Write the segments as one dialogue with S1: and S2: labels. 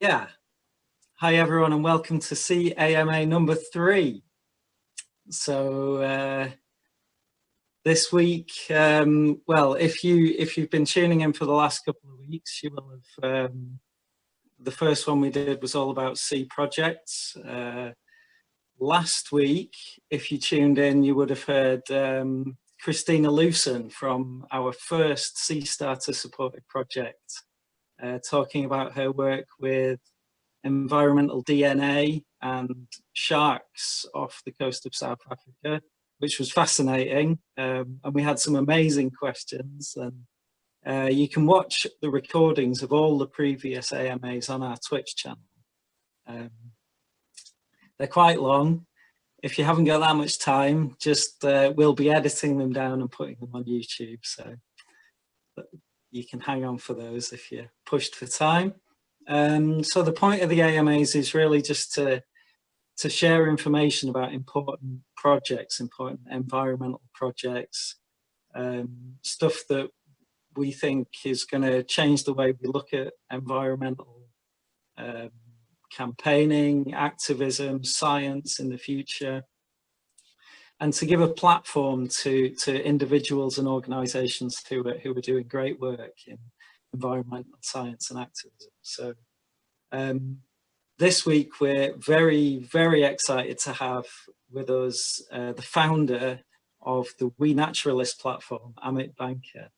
S1: Yeah. Hi everyone and welcome to SEAAMA number 3. So this week, well, if you've been tuning in for the last couple of weeks, you will have, the first one we did was all about SEA projects. Last week, if you tuned in, you would have heard Christina Lewson from our first Sea Starter supported project, talking about her work with environmental DNA and sharks off the coast of South Africa, which was fascinating. And we had some amazing questions. And you can watch the recordings of all the previous AMAs on our Twitch channel. They're quite long. If you haven't got that much time, just we'll be editing them down and putting them on YouTube. So you can hang on for those if you're pushed for time. So the point of the AMAs is really just to share information about important projects, important environmental projects, stuff that we think is going to change the way we look at environmental campaigning, activism, science in the future, and to give a platform to individuals and organisations who are doing great work in environmental science and activism. So this week we're very, very excited to have with us the founder of the WeNaturalists platform, Amit Banka.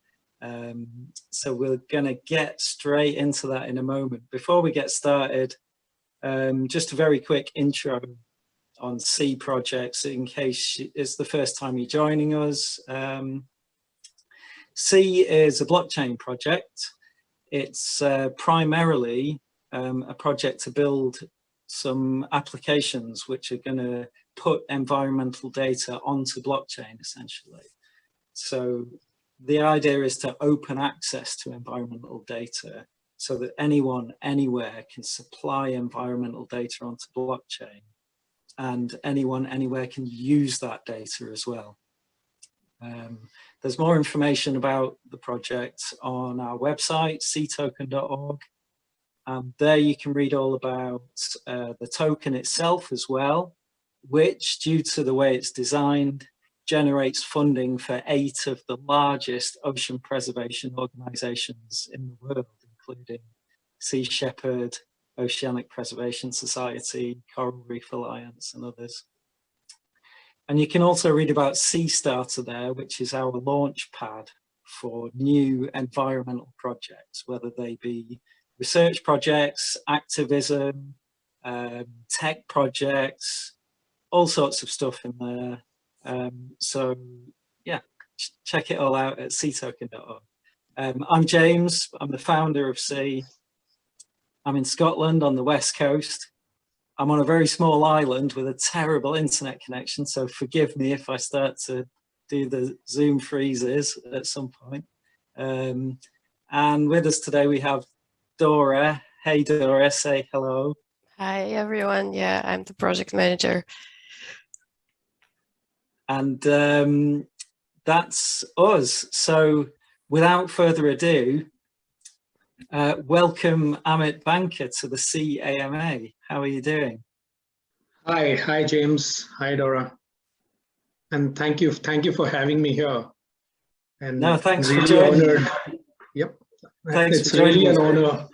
S1: So we're going to get straight into that in a moment. Before we get started, just a very quick intro on SEA projects in case it's the first time you're joining us. SEA is a blockchain project. It's primarily a project to build some applications which are going to put environmental data onto blockchain, essentially. So the idea is to open access to environmental data so that anyone, anywhere can supply environmental data onto blockchain, and anyone, anywhere can use that data as well. There's more information about the project on our website, seatoken.org. There you can read all about the token itself as well, which, due to the way it's designed, generates funding for 8 of the largest ocean preservation organisations in the world, including Sea Shepherd, Oceanic Preservation Society, Coral Reef Alliance, and others. And you can also read about Sea Starter there, which is our launch pad for new environmental projects, whether they be research projects, activism, tech projects, all sorts of stuff in there. So yeah, check it all out at seatoken.org. I'm James, I'm the founder of SEA. I'm in Scotland on the west coast. I'm on a very small island with a terrible internet connection, so forgive me if I start to do the Zoom freezes at some point. And with us today we have Dora. Hey Dora, say hello.
S2: Hi everyone, yeah, I'm the project manager.
S1: And that's us. So without further ado, welcome Amit Banka to the SEAAMA. How are you doing?
S3: Hi James. Hi Dora. And thank you for having me here. And
S1: no, thanks
S3: really
S1: for joining.
S3: Honored. Yep.
S1: Thanks
S3: it's
S1: for joining
S3: really
S1: us.
S3: an honor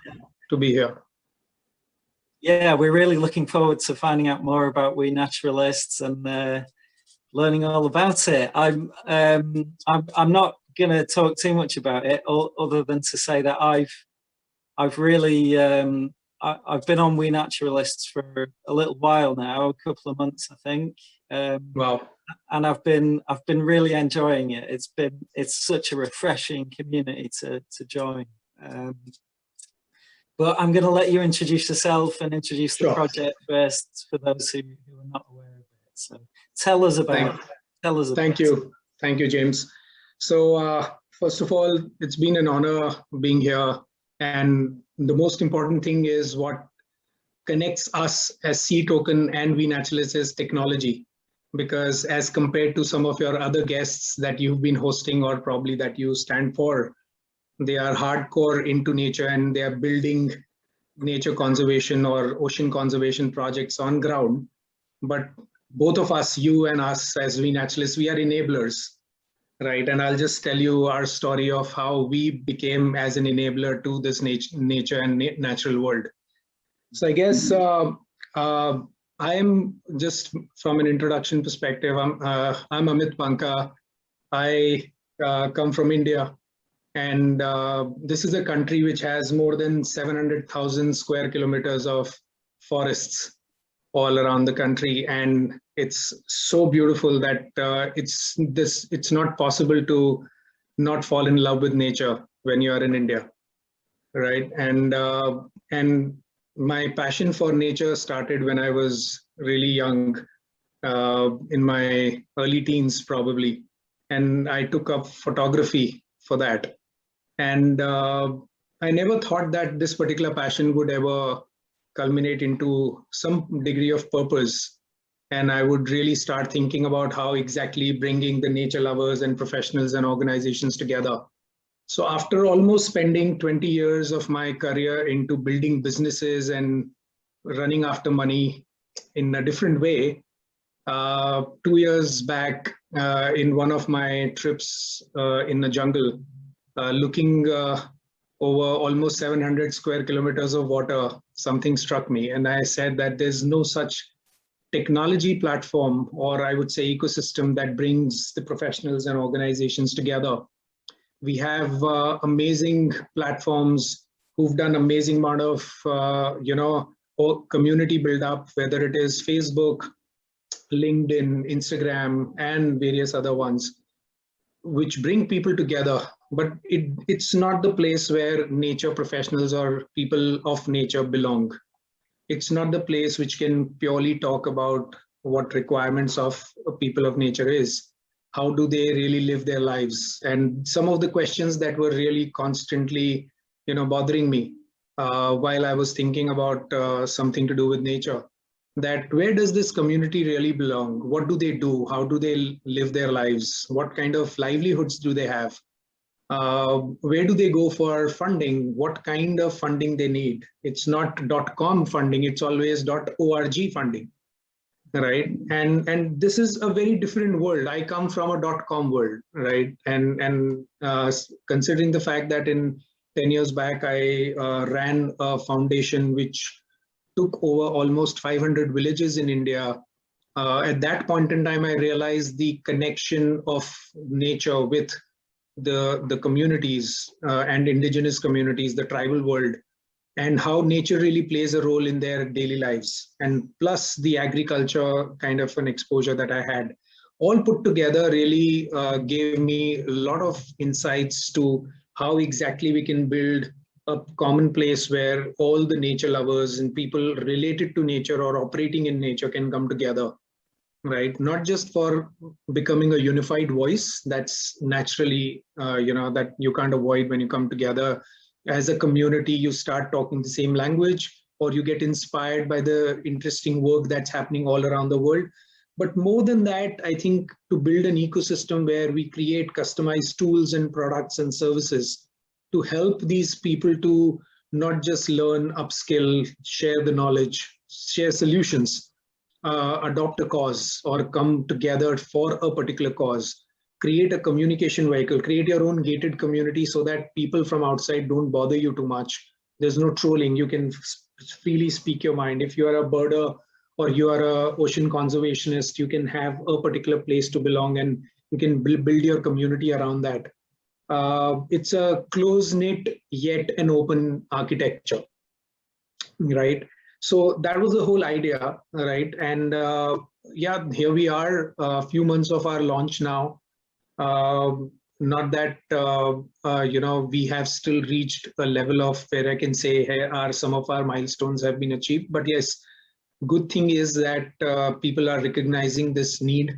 S3: to be here.
S1: Yeah, we're really looking forward to finding out more about WeNaturalists and learning all about it. I'm not going to talk too much about it, other than to say that I've really I've been on WeNaturalists for a little while now, a couple of months, I think.
S3: Wow.
S1: And I've been really enjoying it. It's such a refreshing community to join. But I'm going to let you introduce yourself and introduce the project first for those who are not aware of it. So tell us about it.
S3: Thank you, James. So first of all, it's been an honor being here. And the most important thing is what connects us as Sea Token and WeNaturalists is technology. Because as compared to some of your other guests that you've been hosting or probably that you stand for, they are hardcore into nature and they are building nature conservation or ocean conservation projects on ground, but both of us, you and us as WeNaturalists, we are enablers, right? And I'll just tell you our story of how we became as an enabler to this nature and natural world. So I guess I am, just from an introduction perspective, I'm Amit Banka. I come from India, and this is a country which has more than 700,000 square kilometers of forests all around the country, and it's so beautiful that it's not possible to not fall in love with nature when you are in India, right? And my passion for nature started when I was really young, in my early teens probably, and I took up photography for that. And I never thought that this particular passion would ever culminate into some degree of purpose. And I would really start thinking about how exactly bringing the nature lovers and professionals and organizations together. So after almost spending 20 years of my career into building businesses and running after money in a different way, 2 years back, in one of my trips in the jungle, looking over almost 700 square kilometers of water, something struck me. And I said that there's no such technology platform, or I would say ecosystem, that brings the professionals and organizations together. We have amazing platforms who've done amazing amount of, community build up, whether it is Facebook, LinkedIn, Instagram, and various other ones, which bring people together. But it's not the place where nature professionals or people of nature belong. It's not the place which can purely talk about what requirements of people of nature is. How do they really live their lives? And some of the questions that were really constantly, bothering me while I was thinking about something to do with nature, that where does this community really belong? What do they do? How do they live their lives? What kind of livelihoods do they have? Where do they go for funding? What kind of funding they need? It's not .com funding, it's always .org funding, right? And this is a very different world. I come from a .com world, right? And considering the fact that in 10 years back, I ran a foundation which took over almost 500 villages in India. At that point in time, I realized the connection of nature with the communities and indigenous communities, the tribal world, and how nature really plays a role in their daily lives. And plus the agriculture kind of an exposure that I had, all put together really gave me a lot of insights to how exactly we can build a common place where all the nature lovers and people related to nature or operating in nature can come together, right? Not just for becoming a unified voice that's naturally, that you can't avoid when you come together as a community. You start talking the same language, or you get inspired by the interesting work that's happening all around the world. But more than that, I think to build an ecosystem where we create customized tools and products and services to help these people to not just learn, upskill, share the knowledge, share solutions, adopt a cause, or come together for a particular cause, create a communication vehicle, create your own gated community so that people from outside don't bother you too much. There's no trolling. You can freely speak your mind. If you are a birder or you are an ocean conservationist, you can have a particular place to belong, and you can build your community around that. It's a close-knit yet an open architecture, right? So that was the whole idea, right? And yeah, here we are, a few months of our launch now. Not that we have still reached a level of where I can say here are some of our milestones have been achieved, but yes, good thing is that people are recognizing this need.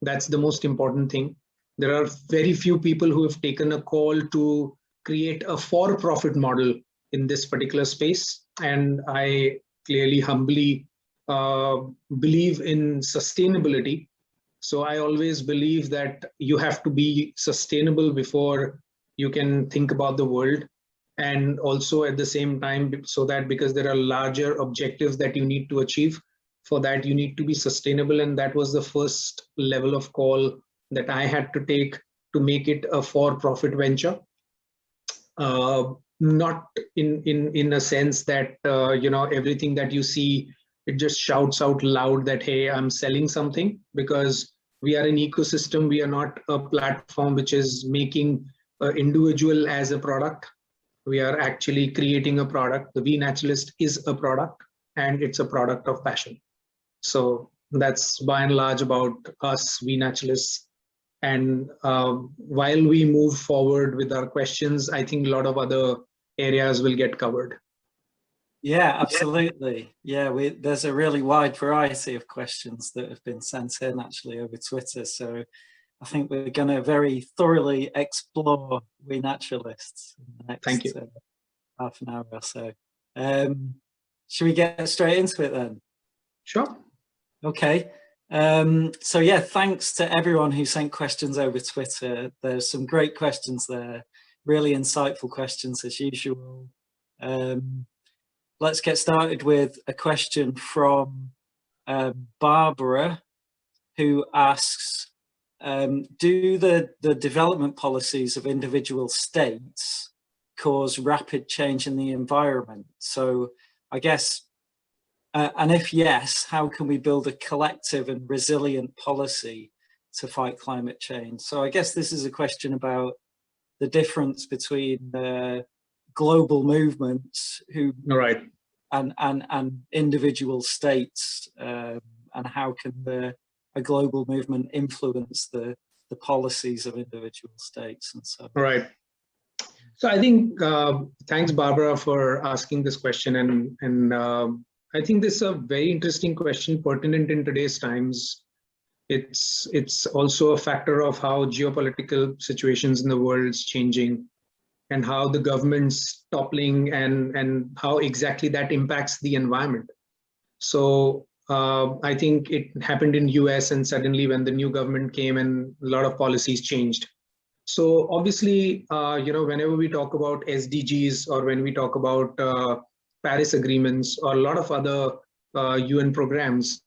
S3: That's the most important thing. There are very few people who have taken a call to create a for-profit model in this particular space, and I clearly, humbly believe in sustainability. So I always believe that you have to be sustainable before you can think about the world. and also at the same time, so that because there are larger objectives that you need to achieve, for that you need to be sustainable. And that was the first level of call that I had to take to make it a for-profit venture. Not in a sense that everything that you see, it just shouts out loud that, hey, I'm selling something, because we are an ecosystem. We are not a platform which is making an individual as a product. We are actually creating a product. The WeNaturalist is a product, and it's a product of passion. So that's by and large about us, WeNaturalists. And while we move forward with our questions, I think a lot of other areas will get covered.
S1: Yeah, absolutely. Yeah, there's a really wide variety of questions that have been sent in actually over Twitter. So I think we're going to very thoroughly explore WeNaturalists in the next half an hour or so. Should we get straight into it then?
S3: Sure.
S1: Okay. So yeah, thanks to everyone who sent questions over Twitter. There's some great questions there, really insightful questions as usual. Let's get started with a question from Barbara, who asks, do the development policies of individual states cause rapid change in the environment? So I guess, and if yes, how can we build a collective and resilient policy to fight climate change? So I guess this is a question about the difference between global movements and individual states, and how can a global movement influence the policies of individual states and so on.
S3: Right. So I think, thanks Barbara for asking this question, and I think this is a very interesting question, pertinent in today's times. It's also a factor of how geopolitical situations in the world is changing, and how the government's toppling, and how exactly that impacts the environment. So I think it happened in US, and suddenly when the new government came, and a lot of policies changed. So obviously, whenever we talk about SDGs, or when we talk about Paris agreements, or a lot of other UN programs,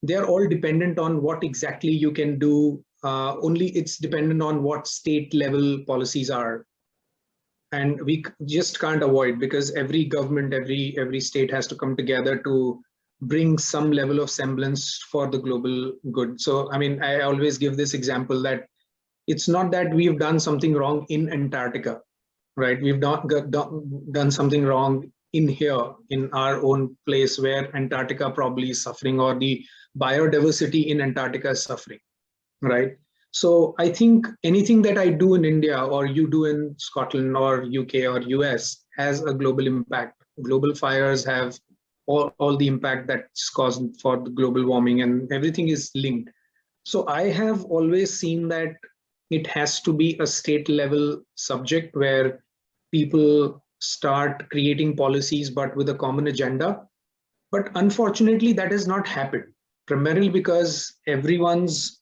S3: they are all dependent on what exactly you can do. Only it's dependent on what state level policies are. And we just can't avoid, because every government, every state has to come together to bring some level of semblance for the global good. So, I mean, I always give this example that it's not that we've done something wrong in Antarctica, right? We've not done something wrong in here, in our own place where Antarctica probably is suffering, or the biodiversity in Antarctica is suffering, right? So I think anything that I do in India, or you do in Scotland or UK or US, has a global impact. Global fires have all the impact that's caused for the global warming, and everything is linked. So I have always seen that it has to be a state level subject where people start creating policies, but with a common agenda. But unfortunately, that has not happened, primarily because everyone's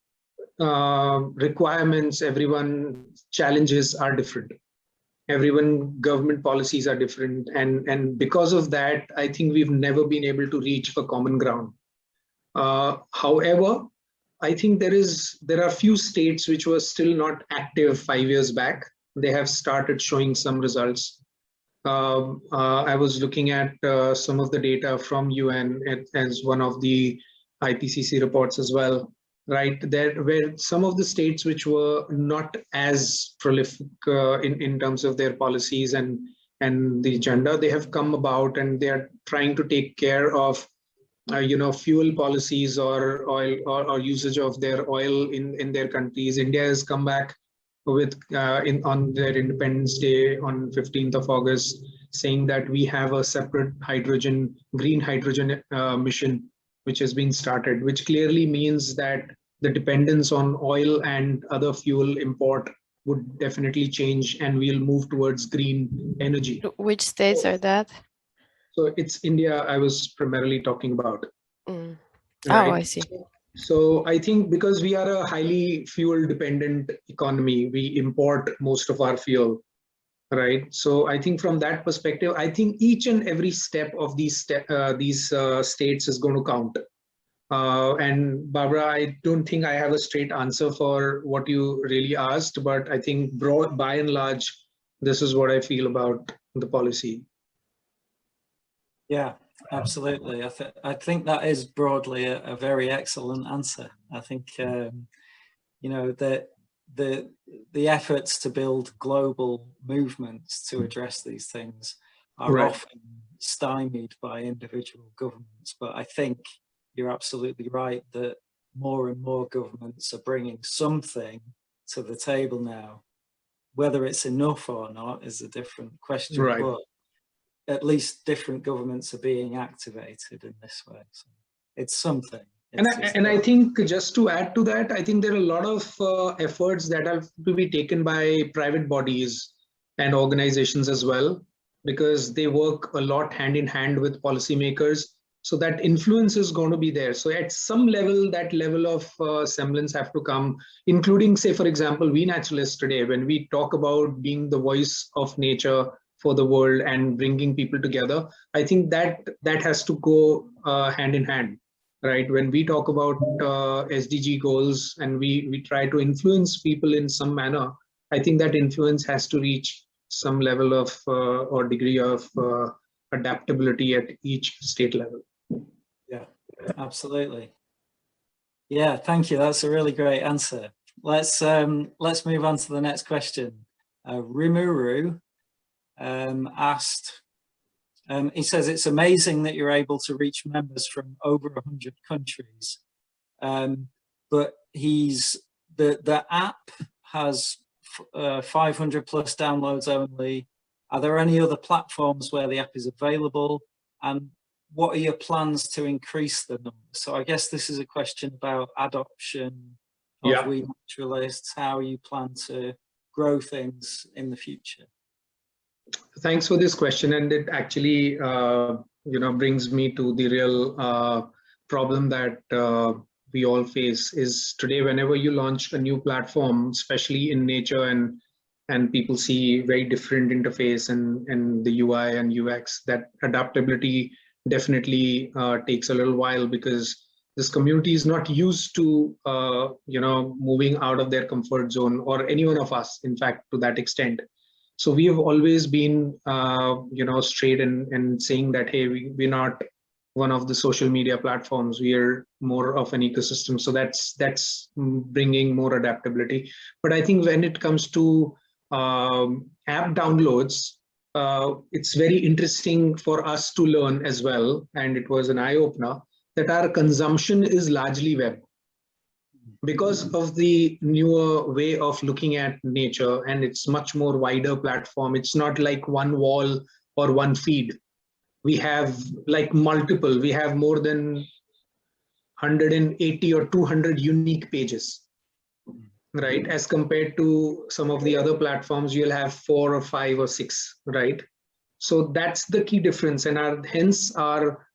S3: requirements, everyone's challenges are different. Government policies are different. And because of that, I think we've never been able to reach a common ground. However, I think there are few states which were still not active 5 years back. They have started showing some results. I was looking at some of the data from UN as one of the IPCC reports as well, right? There were some of the states which were not as prolific in terms of their policies and the agenda. They have come about, and they are trying to take care of fuel policies or oil or usage of their oil in their countries. India has come back with on their Independence Day on 15th of August, saying that we have a separate green hydrogen mission, which has been started, which clearly means that the dependence on oil and other fuel import would definitely change, and we'll move towards green energy.
S2: Which states are that?
S3: So it's India I was primarily talking about.
S2: Mm.
S3: Right?
S2: Oh, I see.
S3: So I think because we are a highly fuel dependent economy, we import most of our fuel. right? So I think from that perspective, I think each and every step of these states is going to count. And Barbara, I don't think I have a straight answer for what you really asked, but I think broad, by and large, this is what I feel about the policy.
S1: Yeah, absolutely. I think that is broadly a very excellent answer. I think you know that the efforts to build global movements to address these things are often stymied by individual governments, but I think you're absolutely right that more and more governments are bringing something to the table now. Whether it's enough or not is a different question, but at least different governments are being activated in this way. So it's something.
S3: And I think just to add to that, I think there are a lot of efforts that have to be taken by private bodies and organizations as well, because they work a lot hand in hand with policymakers. So that influence is going to be there. So at some level, that level of semblance have to come, including, say, for example, WeNaturalists today, when we talk about being the voice of nature for the world and bringing people together, I think that has to go hand in hand. Right, when we talk about SDG goals and we try to influence people in some manner, I think that influence has to reach some level of or degree of adaptability at each state level.
S1: Yeah, absolutely. Yeah, thank you. That's a really great answer. Let's move on to the next question. Rimuru asked. He says it's amazing that you're able to reach members from over 100 countries, but the app has 500 plus downloads only. Are there any other platforms where the app is available, and what are your plans to increase the number? So I guess this is a question about adoption of WeNaturalists, how you plan to grow things in the future.
S3: Thanks for this question, and it actually brings me to the real problem that we all face is today. Whenever you launch a new platform, especially in nature, and people see very different interface and the UI and UX, that adaptability definitely takes a little while, because this community is not used to moving out of their comfort zone, or any one of us, in fact, to that extent. So we have always been, straight and saying that, hey, we're not one of the social media platforms. We are more of an ecosystem. So that's bringing more adaptability. But I think when it comes to app downloads, it's very interesting for us to learn as well. And it was an eye-opener that our consumption is largely web, because of the newer way of looking at nature, and it's much more wider platform. It's not like one wall or one feed. We have like multiple, we have more than 180 or 200 unique pages, right? As compared to some of the other platforms, you'll have 4 or 5 or 6, right? So that's the key difference, and hence our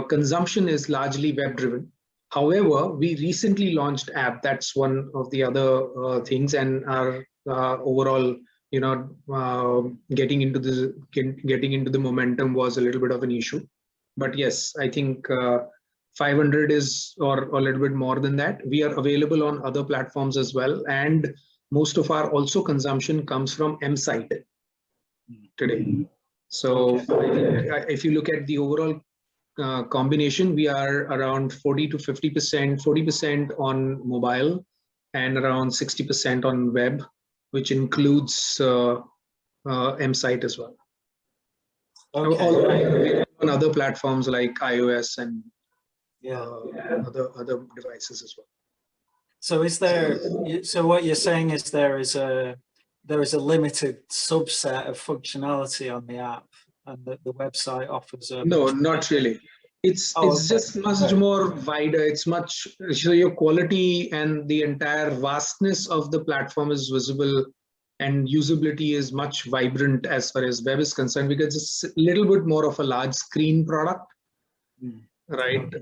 S3: consumption is largely web driven. However, we recently launched app. That's one of the other things, and our overall, getting into the momentum was a little bit of an issue. But yes, I think 500 is, or a little bit more than that. We are available on other platforms as well, and most of our also consumption comes from M-Site today. So if you look at the overall combination, we are around 40 to 50%, 40% on mobile and around 60% on web, which includes M-Site as well. Okay. On other platforms like iOS and other devices as well.
S1: So so what you're saying is there is a limited subset of functionality on the app, and that the website offers a...
S3: No, not really. It's just much more wider. It's much, so your quality and the entire vastness of the platform is visible, and usability is much vibrant as far as web is concerned, because it's a little bit more of a large screen product, right?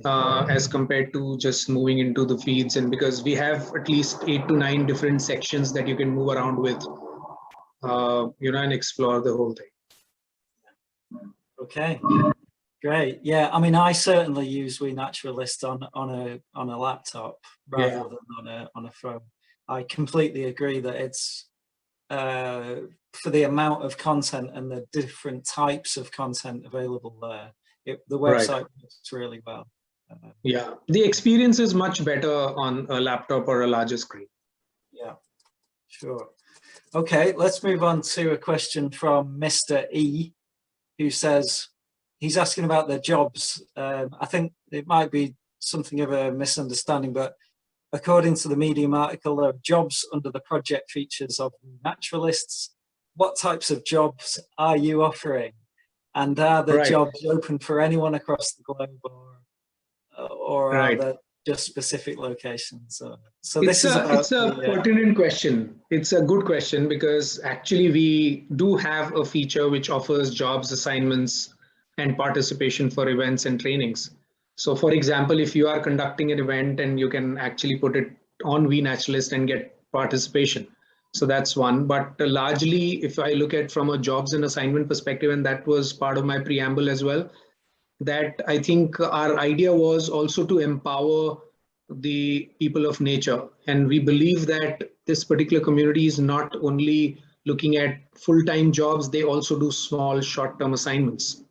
S3: As compared to just moving into the feeds, and because we have at least 8 to 9 different sections that you can move around with. and explore the whole thing.
S1: Okay, great. Yeah, I mean, I certainly use WeNaturalists on a laptop rather than on a phone. I completely agree that it's for the amount of content and the different types of content available there. The website works really well.
S3: Yeah, the experience is much better on a laptop or a larger screen.
S1: Yeah, sure. Okay, let's move on to a question from Mr. E, who says he's asking about the jobs. I think it might be something of a misunderstanding, but according to the Medium article, there are jobs under the project features of Naturalists. What types of jobs are you offering? And are the jobs open for anyone across the globe, or are there just specific locations? So this is about... It's a
S3: pertinent question. It's a good question because actually we do have a feature which offers jobs, assignments, and participation for events and trainings. So for example, if you are conducting an event and you can actually put it on WeNaturalist and get participation. So that's one. But largely, if I look at from a jobs and assignment perspective, and that was part of my preamble as well, that I think our idea was also to empower the people of nature. And we believe that this particular community is not only looking at full-time jobs, they also do small short-term assignments,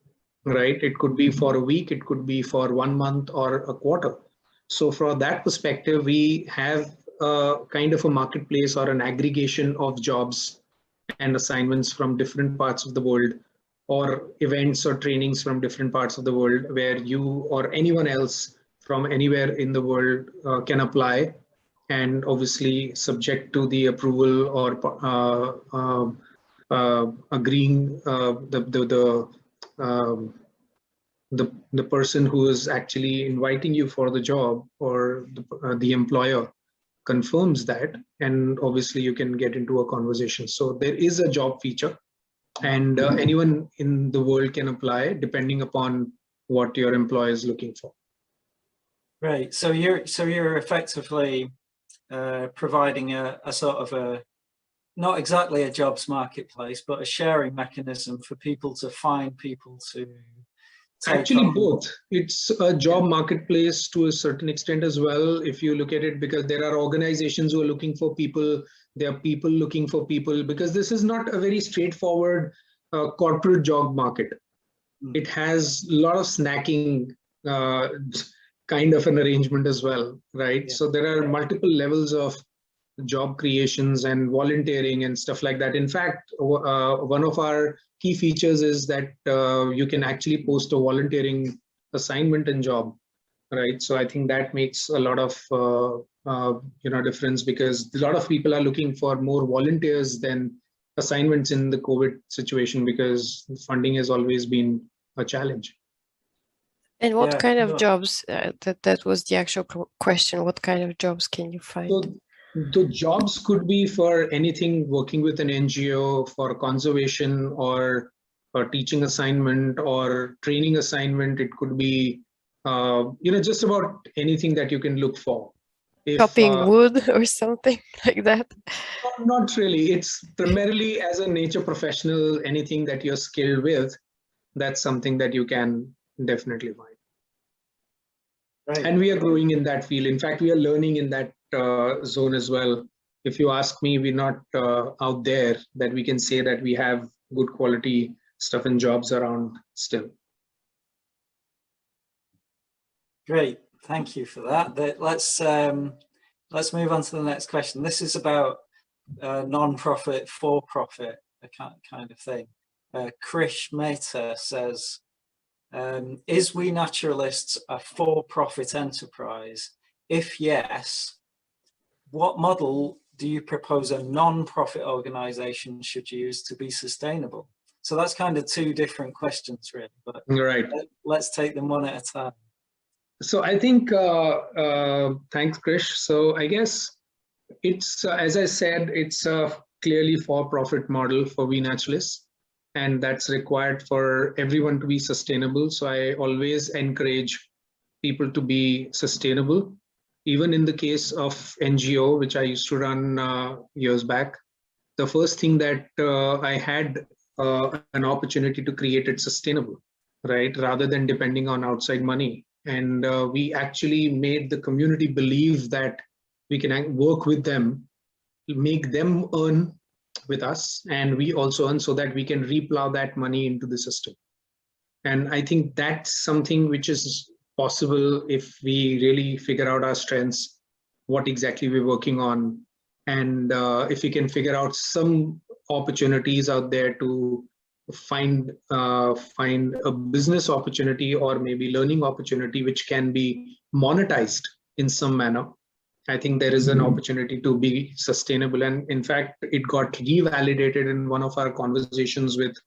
S3: right? It could be for a week, it could be for 1 month or a quarter. So from that perspective, we have a kind of a marketplace or an aggregation of jobs and assignments from different parts of the world, or events or trainings from different parts of the world, where you or anyone else from anywhere in the world can apply, and obviously subject to the approval or agreeing the person who is actually inviting you for the job, or the employer confirms that, and obviously you can get into a conversation. So there is a job feature, and anyone in the world can apply depending upon what your employer is looking for.
S1: Right. So you're effectively providing a sort of a, not exactly a jobs marketplace, but a sharing mechanism for people to find people to take
S3: Actually
S1: on.
S3: both. It's a job marketplace to a certain extent as well, if you look at it, because there are organizations who are looking for people, there are people looking for people, because this is not a very straightforward corporate job market. It has a lot of snacking kind of an arrangement as well, right? So there are multiple levels of job creations and volunteering and stuff like that. In fact, one of our key features is that you can actually post a volunteering assignment and job, right? So I think that makes a lot of difference, because a lot of people are looking for more volunteers than assignments in the COVID situation, because funding has always been a challenge.
S2: And what kind of jobs, that was the actual question, what kind of jobs can you find?
S3: So the jobs could be for anything, working with an NGO for conservation, or a teaching assignment or training assignment. It could be, just about anything that you can look for.
S2: Chopping wood or something like that?
S3: Not really. It's primarily as a nature professional, anything that you're skilled with, that's something that you can definitely find. Right. And we are growing in that field. In fact, we are learning in that zone as well. If you ask me, we're not out there that we can say that we have good quality stuff and jobs around still.
S1: Great, thank you for that. Let's move on to the next question. This is about non-profit, for-profit kind of thing. Krish Mehta says, is WeNaturalists a for-profit enterprise? If yes, what model do you propose a non-profit organization should use to be sustainable? So that's kind of two different questions, really, but let's take them one at a time.
S3: So I think, thanks, Krish. So I guess it's, as I said, it's a clearly for-profit model for WeNaturalists, and that's required for everyone to be sustainable. So I always encourage people to be sustainable. Even in the case of NGO, which I used to run years back, the first thing that I had an opportunity to create it sustainable, right? Rather than depending on outside money. And we actually made the community believe that we can work with them, make them earn with us, and we also earn, so that we can replow that money into the system. And I think that's something which is possible if we really figure out our strengths, what exactly we're working on, and if we can figure out some opportunities out there to find a business opportunity or maybe learning opportunity which can be monetized in some manner. I think there is an opportunity to be sustainable. And in fact, it got revalidated in one of our conversations with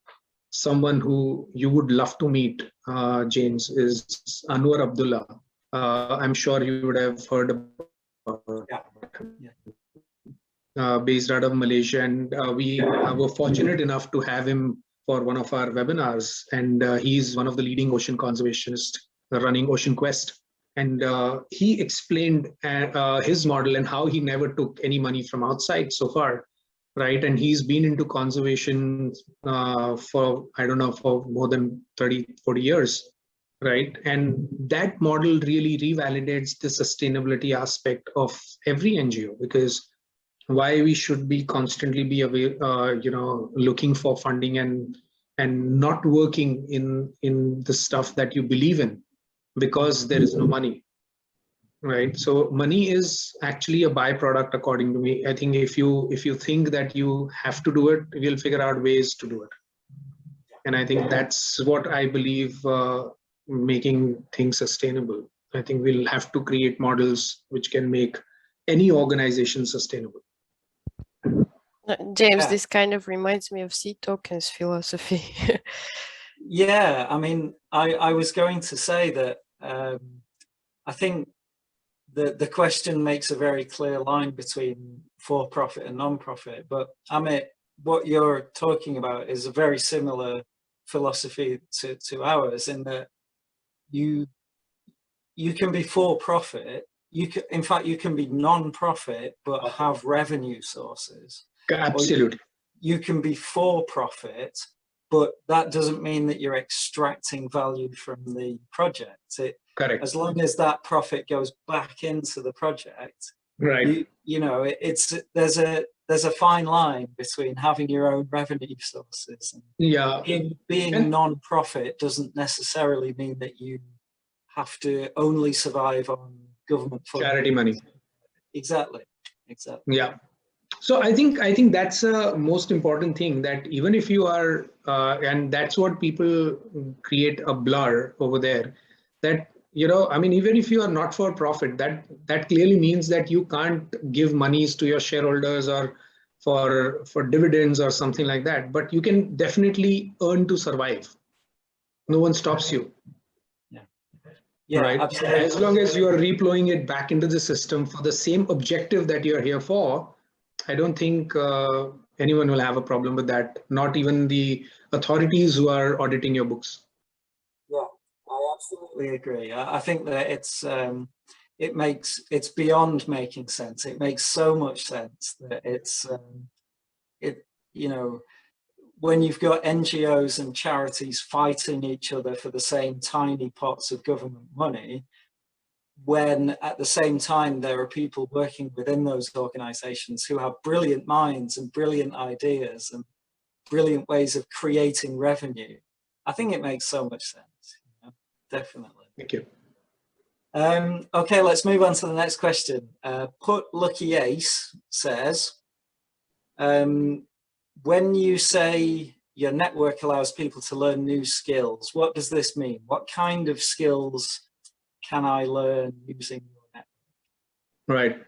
S3: someone who you would love to meet, James, is Anwar Abdullah. I'm sure you would have heard about based out of Malaysia. And we were fortunate enough to have him for one of our webinars. And he's one of the leading ocean conservationists running Ocean Quest. And he explained his model and how he never took any money from outside so far, right? And he's been into conservation for, I don't know, for more than 30, 40 years, right? And that model really revalidates the sustainability aspect of every NGO, because why we should be constantly be aware, looking for funding and not working in the stuff that you believe in, because there is no money, right? So money is actually a byproduct, according to me. I think if you think that you have to do it, we'll figure out ways to do it. And I think that's what I believe, making things sustainable. I think we'll have to create models which can make any organization sustainable.
S2: James, this kind of reminds me of Sea Tokens philosophy.
S1: Yeah, I mean, I was going to say that I think the question makes a very clear line between for-profit and non-profit. But Amit, what you're talking about is a very similar philosophy to ours, in that you can be for-profit. In fact, you can be non-profit but have revenue sources.
S3: Absolutely.
S1: You can be for-profit, but that doesn't mean that you're extracting value from the project.
S3: Correct.
S1: As long as that profit goes back into the project,
S3: right?
S1: There's a fine line between having your own revenue sources and being non-profit doesn't necessarily mean that you have to only survive on government funding.
S3: Charity money.
S1: Exactly.
S3: Yeah. So I think that's a most important thing, that even if you are, and that's what people create a blur over there, that, I mean, even if you are not for profit, that clearly means that you can't give monies to your shareholders or for dividends or something like that, but you can definitely earn to survive. No one stops you.
S1: Yeah,
S3: right?
S1: Absolutely.
S3: As long as you are redeploying it back into the system for the same objective that you're here for, I don't think anyone will have a problem with that. Not even the authorities who are auditing your books.
S1: Yeah, I absolutely agree. I think that it's beyond making sense. It makes so much sense that when you've got NGOs and charities fighting each other for the same tiny pots of government money, when at the same time there are people working within those organizations who have brilliant minds and brilliant ideas and brilliant ways of creating revenue, I think it makes so much sense. Definitely.
S3: Thank you.
S1: Okay, let's move on to the next question. Put Lucky Ace says, when you say your network allows people to learn new skills, what does this mean? What kind of skills can I learn using your network?
S3: Right.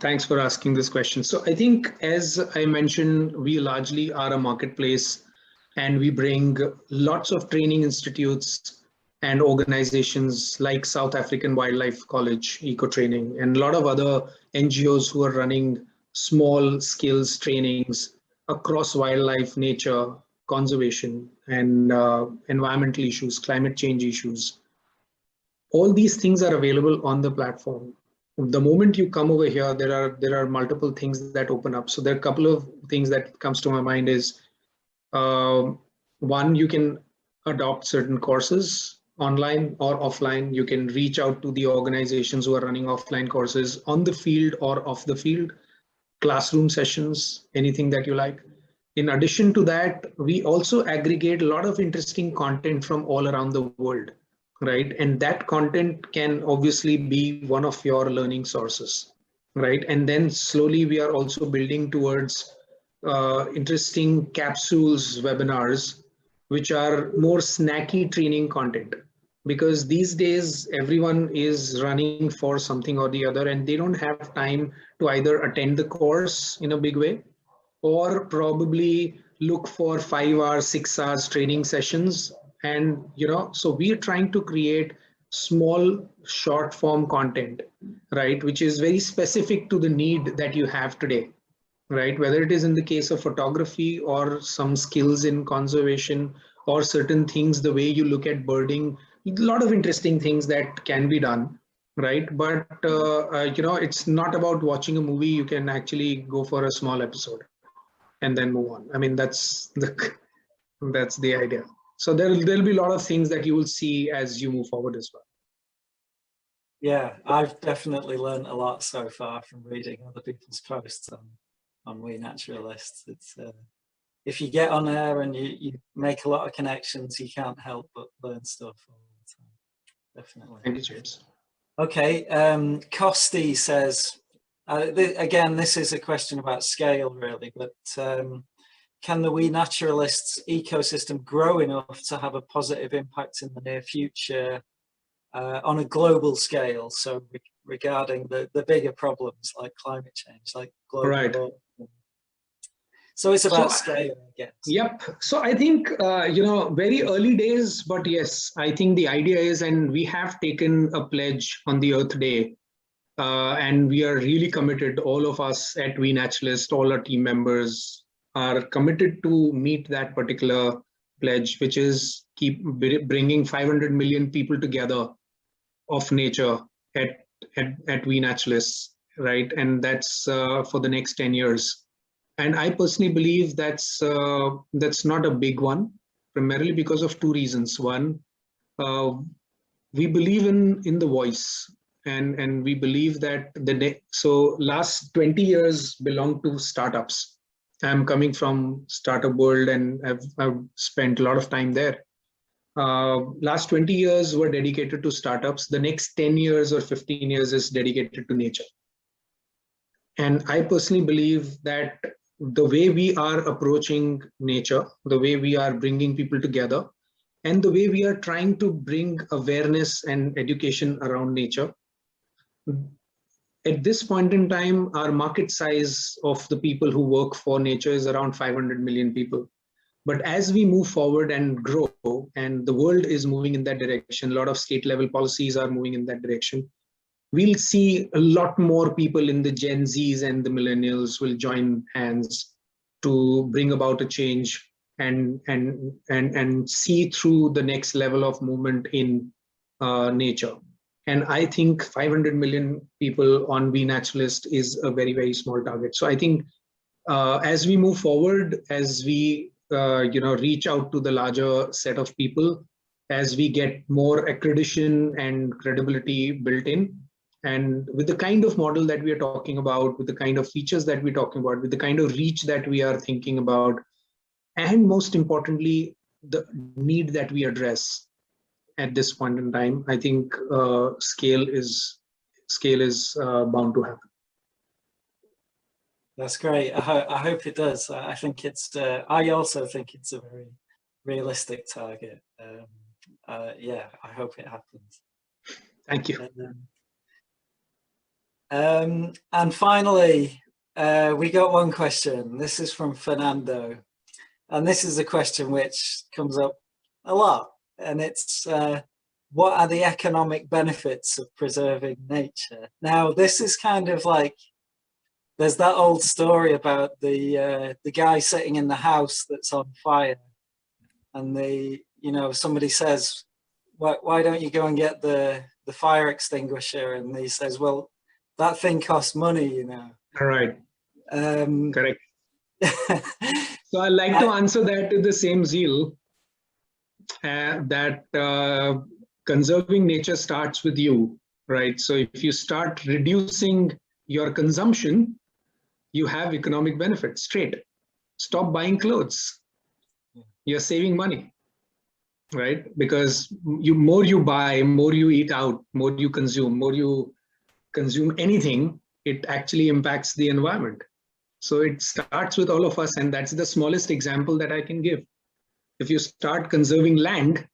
S3: Thanks for asking this question. So I think, as I mentioned, we largely are a marketplace, and we bring lots of training institutes and organizations like South African Wildlife College, Eco Training, and a lot of other NGOs who are running small skills trainings across wildlife, nature, conservation, and environmental issues, climate change issues. All these things are available on the platform. the moment you come over here, there are multiple things that open up. So there are a couple of things that comes to my mind is, one, you can adopt certain courses online or offline. You can reach out to the organizations who are running offline courses on the field or off the field, classroom sessions, anything that you like. In addition to that, we also aggregate a lot of interesting content from all around the world, right? And that content can obviously be one of your learning sources, right? And then slowly we are also building towards interesting capsules webinars, which are more snacky training content. Because these days, everyone is running for something or the other, and they don't have time to either attend the course in a big way or probably look for 5 hours, 6 hours training sessions. And, so we are trying to create small short form content, right, which is very specific to the need that you have today, right? Whether it is in the case of photography or some skills in conservation or certain things, the way you look at birding, a lot of interesting things that can be done, right? But, it's not about watching a movie. You can actually go for a small episode and then move on. I mean, that's the idea. So there'll be a lot of things that you will see as you move forward as well.
S1: Yeah, I've definitely learned a lot so far from reading other people's posts on WeNaturalists. It's if you get on there and you make a lot of connections, you can't help but learn stuff all the time. Definitely.
S3: Thank you, James.
S1: Okay, Costi says, again, this is a question about scale, really, but can the WeNaturalists ecosystem grow enough to have a positive impact in the near future on a global scale? So regarding the bigger problems like climate change, like global warming. So it's about scale, I guess.
S3: Yep. So I think, very early days, but yes, I think the idea is, and we have taken a pledge on the Earth Day, and we are really committed, all of us at WeNaturalists, all our team members are committed to meet that particular pledge, which is keep bringing 500 million people together of nature at WeNaturalists, right? And that's for the next 10 years. And I personally believe that's not a big one, primarily because of two reasons. One, we believe in the voice, and we believe that so last 20 years belong to startups. I'm coming from startup world, and I've spent a lot of time there. Last 20 years were dedicated to startups. The next 10 years or 15 years is dedicated to nature. And I personally believe that the way we are approaching nature, the way we are bringing people together, and the way we are trying to bring awareness and education around nature, at this point in time, our market size of the people who work for nature is around 500 million people. But as we move forward and grow, and the world is moving in that direction, a lot of state level policies are moving in that direction, we'll see a lot more people in the Gen Zs and the millennials will join hands to bring about a change and see through the next level of movement in nature. And I think 500 million people on WeNaturalist is a very, very small target. So I think as we move forward, as we reach out to the larger set of people, as we get more accreditation and credibility built in, and with the kind of model that we are talking about, with the kind of features that we're talking about, with the kind of reach that we are thinking about, and most importantly, the need that we address at this point in time, I think scale is bound to happen.
S1: That's great. I hope it does. I think it's. I also think it's a very realistic target. Yeah, I hope it happens.
S3: Thank you.
S1: And finally, we got one question. This is from Fernando, and this is a question which comes up a lot, and it's what are the economic benefits of preserving nature? Now, this is kind of like, there's that old story about the guy sitting in the house that's on fire, and somebody says, why don't you go and get the fire extinguisher? And he says, well, that thing costs money, you know.
S3: All right. Correct.
S1: So
S3: So I like to answer that with the same zeal that conserving nature starts with you, right? So if you start reducing your consumption, you have economic benefits straight. Stop buying clothes. You're saving money, right? Because more you buy, more you eat out, more you consume anything, it actually impacts the environment. So it starts with all of us, and that's the smallest example that I can give. If you start conserving land,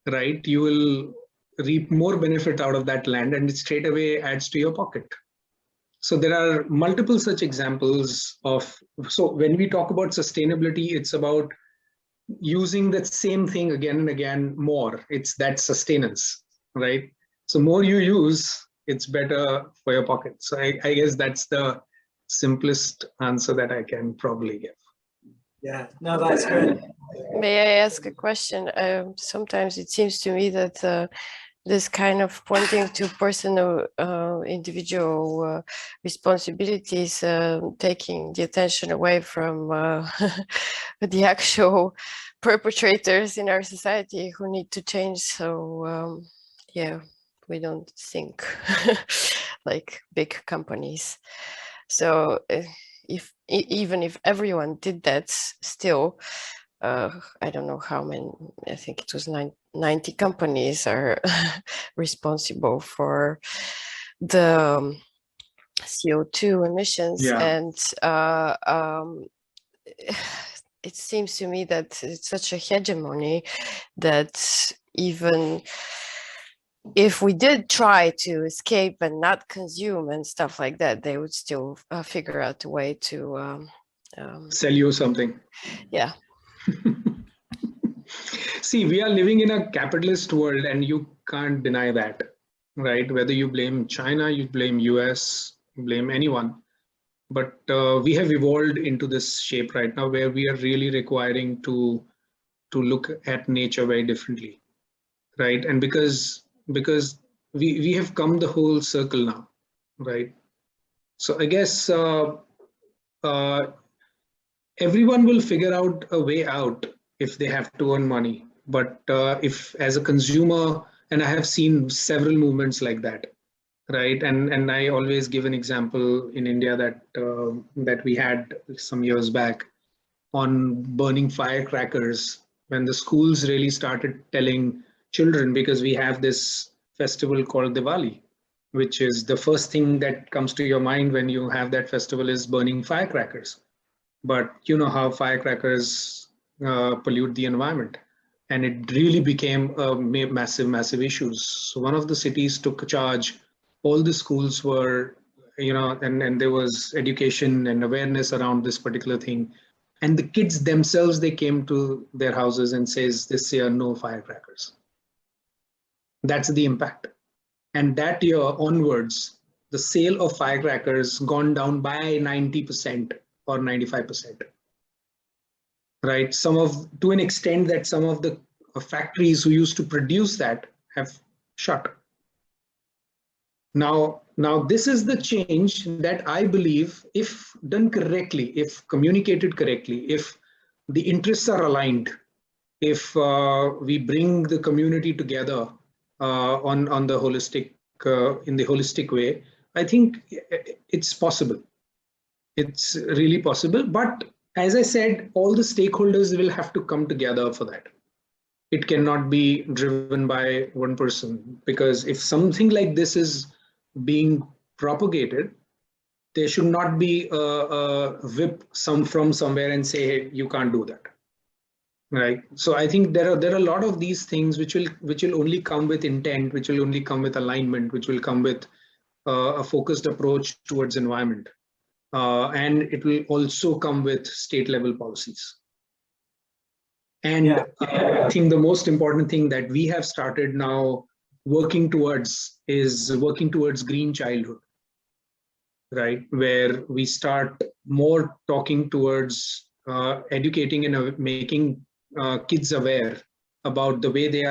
S3: right, you will reap more benefit out of that land, and it straight away adds to your pocket. So there are multiple such examples of, so when we talk about sustainability, it's about using that same thing again and again more. It's that sustenance, right? So more you use, it's better for your pocket. So I guess that's the simplest answer that I can probably give.
S1: yeah, no, that's good.
S2: May I ask a question? Sometimes it seems to me that this kind of pointing to personal, individual responsibilities, taking the attention away from the actual perpetrators in our society who need to change. So yeah, we don't think like big companies. So even if everyone did that, still, I don't know how many, I think it was 90 companies are responsible for the CO2 emissions.
S3: Yeah.
S2: And it seems to me that it's such a hegemony that even if we did try to escape and not consume and stuff like that, they would still figure out a way to
S3: sell you something.
S2: Yeah.
S3: See, we are living in a capitalist world, and you can't deny that, right? Whether you blame China, you blame US, you blame anyone. But we have evolved into this shape right now where we are really requiring to look at nature very differently, right? And because we have come the whole circle now, right? So I guess everyone will figure out a way out if they have to earn money. But if as a consumer, and I have seen several movements like that, right? And I always give an example in India that that we had some years back on burning firecrackers, when the schools really started telling children, because we have this festival called Diwali, which is the first thing that comes to your mind when you have that festival is burning firecrackers. But you know how firecrackers pollute the environment, and it really became a massive issues. So one of the cities took charge. All the schools were, you know, and there was education and awareness around this particular thing. And the kids themselves, they came to their houses and says, this year, no firecrackers. That's the impact. And that year onwards, the sale of firecrackers gone down by 90% or 95%. Right? To an extent that some of the factories who used to produce that have shut. Now this is the change that I believe, if done correctly, if communicated correctly, if the interests are aligned, if we bring the community together on the holistic in the holistic way, I think it's possible. It's really possible. But as I said, all the stakeholders will have to come together for that. It cannot be driven by one person, because if something like this is being propagated, there should not be a whip from somewhere and say, hey, you can't do that, right? So I think there are a lot of these things which will only come with intent, which will only come with alignment, which will come with a focused approach towards environment, and it will also come with state level policies. And I think the most important thing that we have started now working towards is working towards green childhood, right? Where we start more talking towards educating and making kids aware about the way they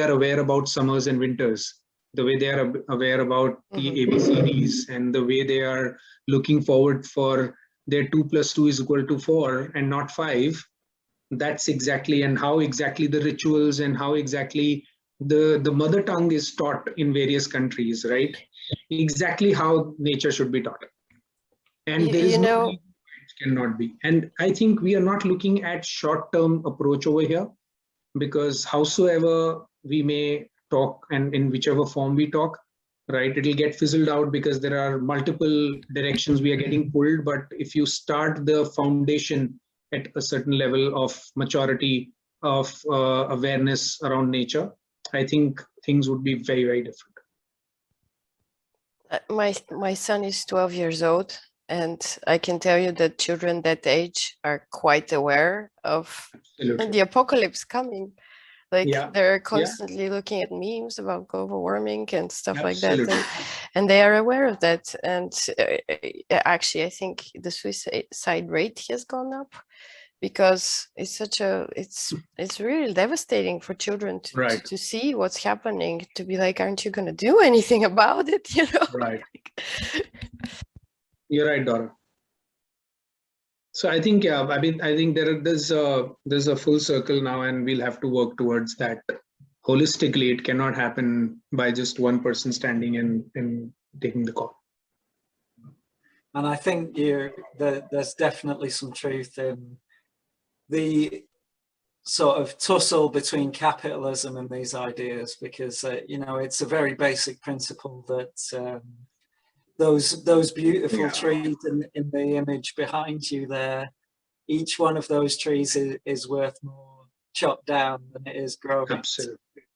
S3: are aware about summers and winters, the way they are aware about the ABCDs, and the way they are looking forward for their 2 + 2 = 4 and not 5. That's exactly, and how exactly the rituals and how exactly the mother tongue is taught in various countries, right? Exactly how nature should be taught. And there is no reason why it cannot be. And I think we are not looking at short-term approach over here, because howsoever we may talk and in whichever form we talk, right, it'll get fizzled out because there are multiple directions we are getting pulled. But if you start the foundation at a certain level of maturity, of awareness around nature, I think things would be very, very different.
S2: My son is 12 years old, and I can tell you that children that age are quite aware of the apocalypse coming. Like they're constantly looking at memes about global warming and stuff like that, and they are aware of that. And actually, I think the suicide rate has gone up, because it's such a it's really devastating for children to see what's happening, to be like, aren't you going to do anything about it, you know?
S3: Right. You're right, Dora. So I think, yeah, I mean, I think there's a full circle now, and we'll have to work towards that holistically. It cannot happen by just one person standing and taking the call.
S1: And I think there's definitely some truth in the sort of tussle between capitalism and these ideas, because you know, it's a very basic principle that those beautiful trees in the image behind you there, each one of those trees is worth more chopped down than it is growing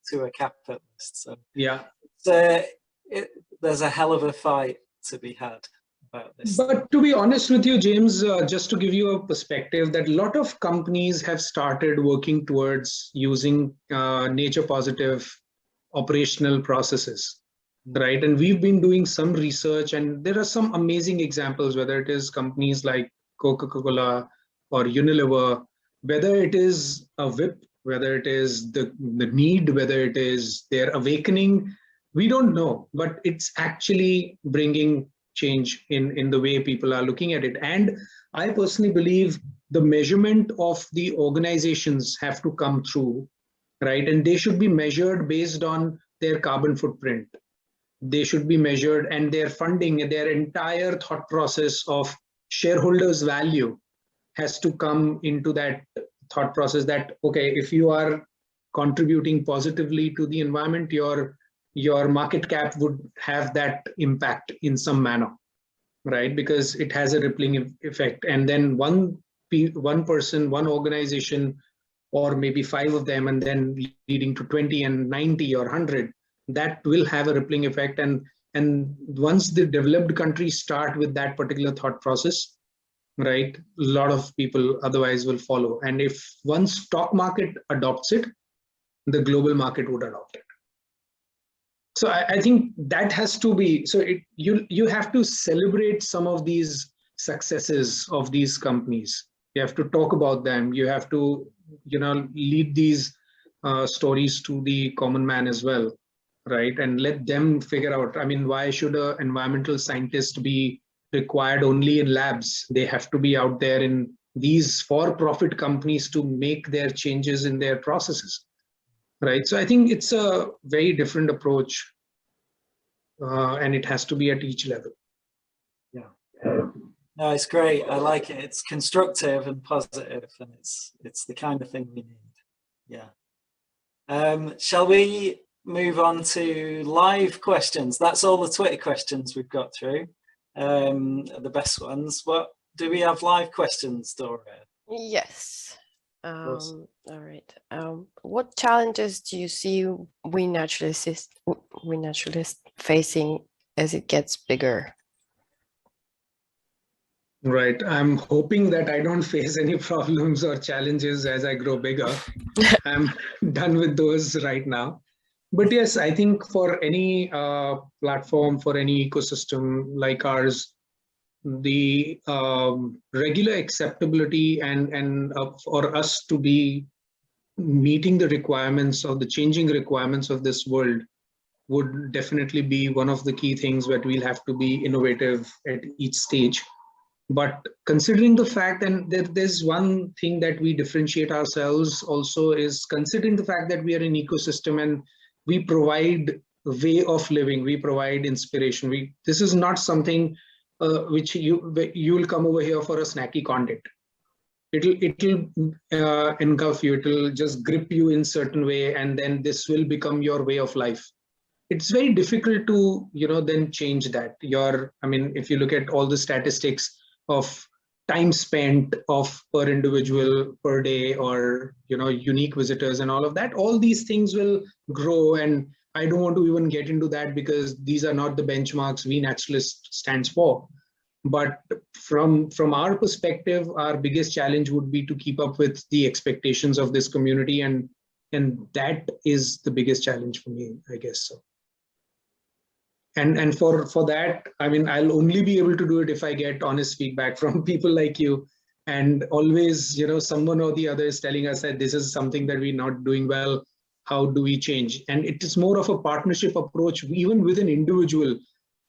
S1: to a capitalist. So
S3: yeah,
S1: there's a hell of a fight to be had.
S3: But to be honest with you, James, just to give you a perspective, that a lot of companies have started working towards using nature positive operational processes, right? And we've been doing some research, and there are some amazing examples, whether it is companies like Coca-Cola or Unilever, whether it is a whip, whether it is the need, whether it is their awakening, we don't know, but it's actually bringing change in the way people are looking at it. And I personally believe the measurement of the organizations have to come through, right? And they should be measured based on their carbon footprint. They should be measured, and their funding, their entire thought process of shareholders' value has to come into that thought process, that, okay, if you are contributing positively to the environment, your market cap would have that impact in some manner, right? Because it has a rippling effect. And then one person, one organization, or maybe 5 of them, and then leading to 20 and 90 or 100, that will have a rippling effect. And once the developed countries start with that particular thought process, right, a lot of people otherwise will follow. And if one stock market adopts it, the global market would adopt it. So I think that has to be, so you have to celebrate some of these successes of these companies. You have to talk about them. You have to, lead these stories to the common man as well, right? And let them figure out, I mean, why should an environmental scientist be required only in labs? They have to be out there in these for-profit companies to make their changes in their processes. Right. So I think it's a very different approach, and it has to be at each level.
S1: Yeah. No, it's great. I like it. It's constructive and positive, and it's the kind of thing we need. Yeah. Shall we move on to live questions? That's all the Twitter questions we've got through. The best ones. What do we have live questions, Dora?
S2: Yes. All right. What challenges do you see WeNaturalists facing as it gets bigger?
S3: Right. I'm hoping that I don't face any problems or challenges as I grow bigger. I'm done with those right now. But yes, I think for any platform, for any ecosystem like ours, the regular acceptability and for us to be meeting the requirements of the changing requirements of this world would definitely be one of the key things that we'll have to be innovative at each stage. But considering the fact, and there's one thing that we differentiate ourselves also, is considering the fact that we are an ecosystem and we provide a way of living, we provide inspiration. This is not something which you will come over here for a snacky content. It'll engulf you, it'll just grip you in certain way, and then this will become your way of life. It's very difficult to, then change that. If you look at all the statistics of time spent of per individual per day, or unique visitors and all of that, all these things will grow, and I don't want to even get into that because these are not the benchmarks WeNaturalists stands for. But from our perspective, our biggest challenge would be to keep up with the expectations of this community, and that is the biggest challenge for me, I guess. So. And for that, I'll only be able to do it if I get honest feedback from people like you, and always, someone or the other is telling us that this is something that we're not doing well. How do we change? And it is more of a partnership approach, even with an individual.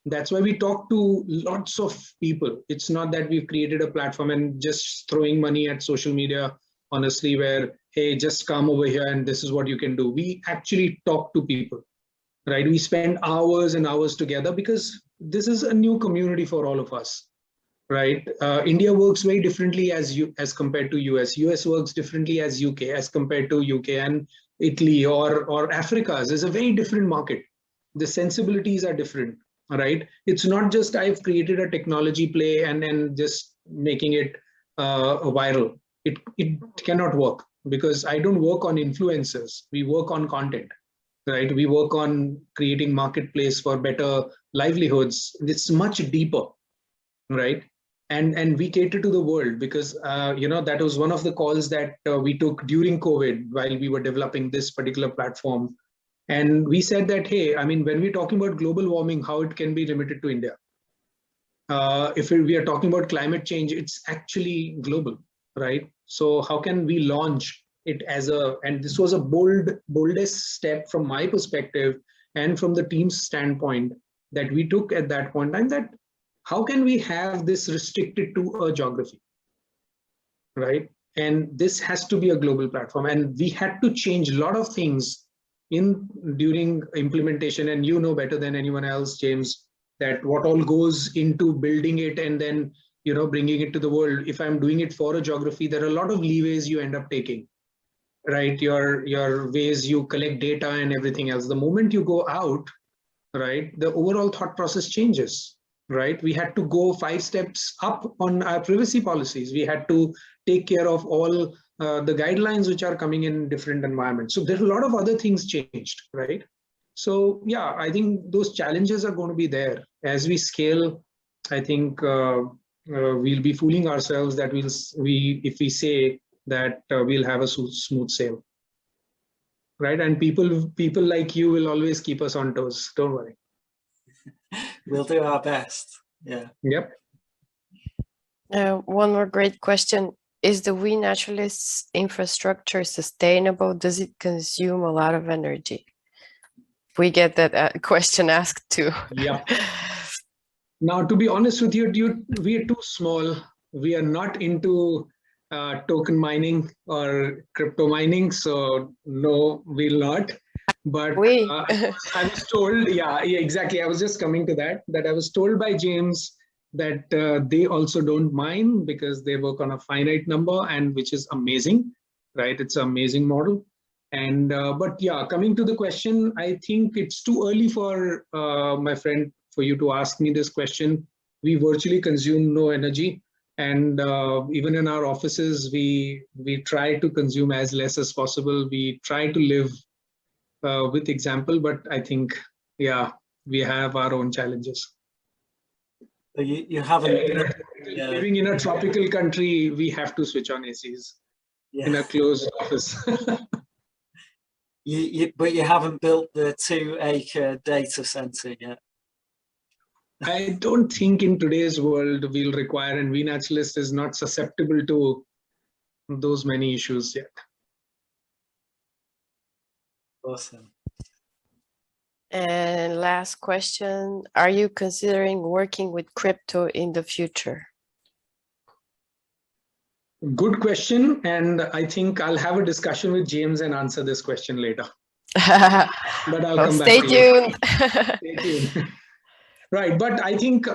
S3: That's why we talk to lots of people. It's not that we've created a platform and just throwing money at social media, honestly, where, hey, just come over here and this is what you can do. We actually talk to people. Right, we spend hours and hours together because this is a new community for all of us. Right, India works very differently as compared to US. US works differently as UK as compared to UK, and Italy or Africa is a very different market. The sensibilities are different. Right, it's not just I've created a technology play and then just making it viral. It cannot work because I don't work on influencers. We work on content. Right, we work on creating marketplace for better livelihoods. It's much deeper, right? And we cater to the world because that was one of the calls that we took during COVID while we were developing this particular platform. And we said that, hey, when we're talking about global warming, how it can be limited to India. If we are talking about climate change, it's actually global, right? So how can we launch it and this was a boldest step from my perspective and from the team's standpoint that we took at that point in time, that how can we have this restricted to a geography, right? And this has to be a global platform, and we had to change a lot of things during implementation. And you know better than anyone else, James, that what all goes into building it and then bringing it to the world. If I'm doing it for a geography, there are a lot of leeways you end up taking. Right, your ways you collect data and everything else. The moment you go out, right, the overall thought process changes. Right, we had to go 5 steps up on our privacy policies. We had to take care of all the guidelines which are coming in different environments. So there are a lot of other things changed. Right, so yeah, I think those challenges are going to be there as we scale. I think we'll be fooling ourselves that if we say that we'll have a smooth sail, right? And people like you will always keep us on toes. Don't worry.
S1: We'll do our best. Yeah.
S3: Yep.
S2: One more great question. Is the WeNaturalists infrastructure sustainable? Does it consume a lot of energy? We get that question asked too.
S3: Yeah. Now, to be honest with you, we are too small. We are not into token mining or crypto mining, so no, we'll not. But I was told, yeah, exactly. I was just coming to that I was told by James that they also don't mine because they work on a finite number, and which is amazing, right? It's an amazing model. And but yeah, coming to the question, I think it's too early for my friend for you to ask me this question. We virtually consume no energy. And even in our offices, we try to consume as less as possible. We try to live with example, but I think, yeah, we have our own challenges.
S1: You haven't...
S3: Living in a tropical country, we have to switch on ACs in a closed office.
S1: But you haven't built the 2-acre data center yet.
S3: I don't think in today's world we'll require, and WeNaturalist is not susceptible to those many issues yet.
S1: Awesome.
S2: And last question, are you considering working with crypto in the future?
S3: Good question. And I think I'll have a discussion with James and answer this question later. But I'll come back
S2: stay
S3: to you.
S2: tuned.
S3: Stay tuned. Right, but I think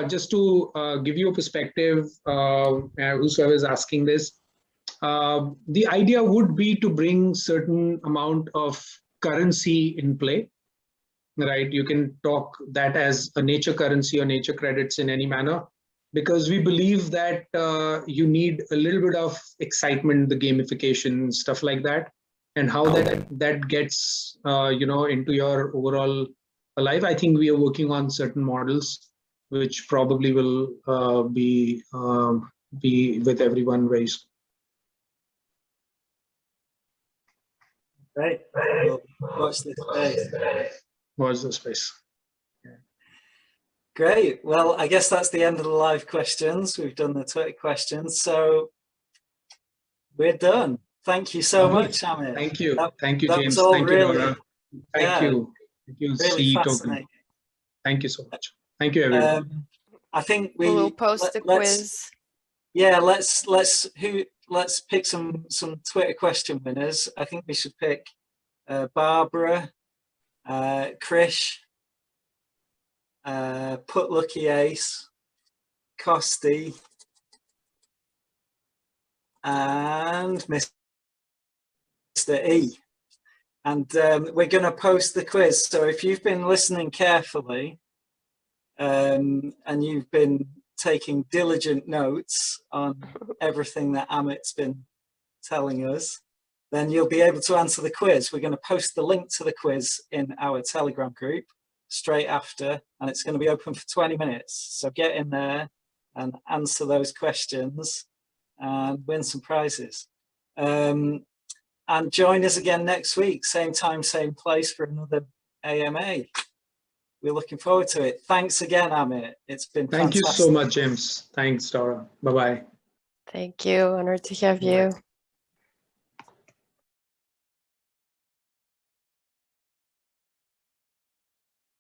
S3: just to give you a perspective, whosoever is asking this, the idea would be to bring certain amount of currency in play, right? You can talk that as a nature currency or nature credits in any manner, because we believe that you need a little bit of excitement, the gamification, stuff like that, and how that gets into your overall life. I think we are working on certain models which probably will be with everyone very soon.
S1: Great. We'll watch this space.
S3: Watch the space.
S1: Great. Well, I guess that's the end of the live questions. We've done the Twitter questions, so we're done. Thank you so much, Amit.
S3: Thank you. Thank you, James.
S1: Thank you,
S3: Nora. Thank you. Thank you,
S1: really
S3: SEA
S1: fascinating.
S3: Token. Thank you so much. Thank you, everyone.
S1: I think
S2: we will post the quiz.
S1: Yeah, let's pick some Twitter question winners. I think we should pick Barbara, Krish, Put Lucky Ace, Costi, and Mr. E. And we're going to post the quiz. So if you've been listening carefully and you've been taking diligent notes on everything that Amit's been telling us, then you'll be able to answer the quiz. We're going to post the link to the quiz in our Telegram group straight after, and it's going to be open for 20 minutes. So get in there and answer those questions and win some prizes. And join us again next week, same time, same place for another AMA. We're looking forward to it. Thanks again, Amit. It's been fantastic.
S3: Thank you so much, James. Thanks, Dora. Bye-bye.
S2: Thank you. Honored to have you.